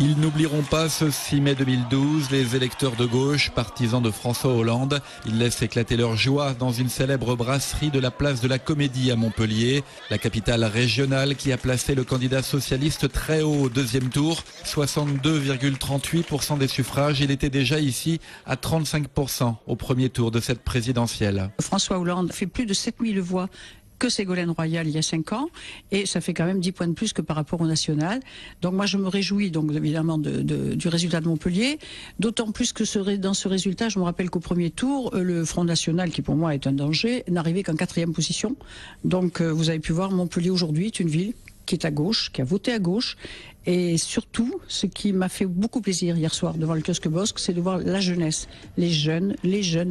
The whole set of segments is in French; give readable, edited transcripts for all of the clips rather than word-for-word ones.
Ils n'oublieront pas ce 6 mai 2012, les électeurs de gauche, partisans de François Hollande. Ils laissent éclater leur joie dans une célèbre brasserie de la place de la Comédie à Montpellier, la capitale régionale qui a placé le candidat socialiste très haut au deuxième tour, 62,38% des suffrages. Il était déjà ici à 35% au premier tour de cette présidentielle. François Hollande fait plus de 7000 voix que Ségolène Royal il y a 5 ans, et ça fait quand même 10 points de plus que par rapport au national. Donc moi je me réjouis donc évidemment du résultat de Montpellier, d'autant plus que dans ce résultat, je me rappelle qu'au premier tour, le Front National, qui pour moi est un danger, n'arrivait qu'en 4e position. Donc vous avez pu voir, Montpellier aujourd'hui est une ville qui est à gauche, qui a voté à gauche. Et surtout, ce qui m'a fait beaucoup plaisir hier soir devant le kiosque Bosc, c'est de voir la jeunesse, les jeunes,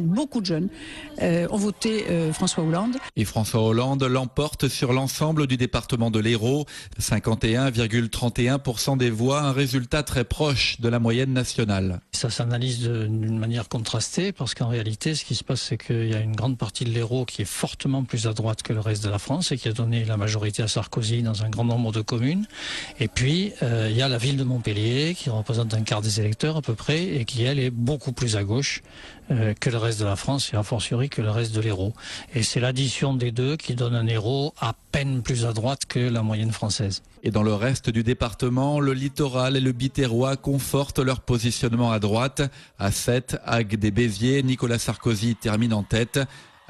beaucoup de jeunes ont voté François Hollande. Et François Hollande l'emporte sur l'ensemble du département de l'Hérault, 51,31% des voix, un résultat très proche de la moyenne nationale. Ça s'analyse d'une manière contrastée parce qu'en réalité, ce qui se passe, c'est qu'il y a une grande partie de l'Hérault qui est fortement plus à droite que le reste de la France et qui a donné la majorité à Sarkozy dans un grand nombre de communes. Et puis, il y a la ville de Montpellier qui représente un quart des électeurs à peu près et qui, elle, est beaucoup plus à gauche que le reste de la France et a fortiori que le reste de l'Hérault. Et c'est l'addition des deux qui donne un Hérault à peine plus à droite que la moyenne française. Et dans le reste du département, le littoral et le Biterrois confortent leur positionnement à droite. À 7, Agde et Béziers, Nicolas Sarkozy termine en tête.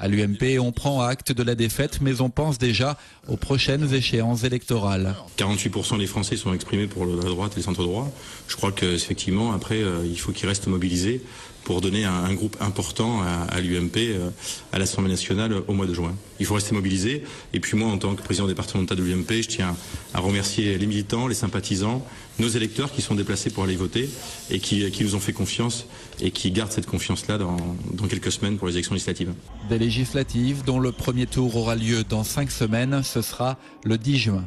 À l'UMP, on prend acte de la défaite, mais on pense déjà aux prochaines échéances électorales. 48% des Français sont exprimés pour la droite et le centre-droit. Je crois qu'effectivement, après, il faut qu'ils restent mobilisés pour donner un groupe important à l'UMP, à l'Assemblée nationale au mois de juin. Il faut rester mobilisé. Et puis moi, en tant que président départemental de l'UMP, je tiens à remercier les militants, les sympathisants, nos électeurs qui sont déplacés pour aller voter et qui nous ont fait confiance et qui gardent cette confiance-là dans quelques semaines pour les élections législatives. Des législatives dont le premier tour aura lieu dans 5 semaines, ce sera le 10 juin.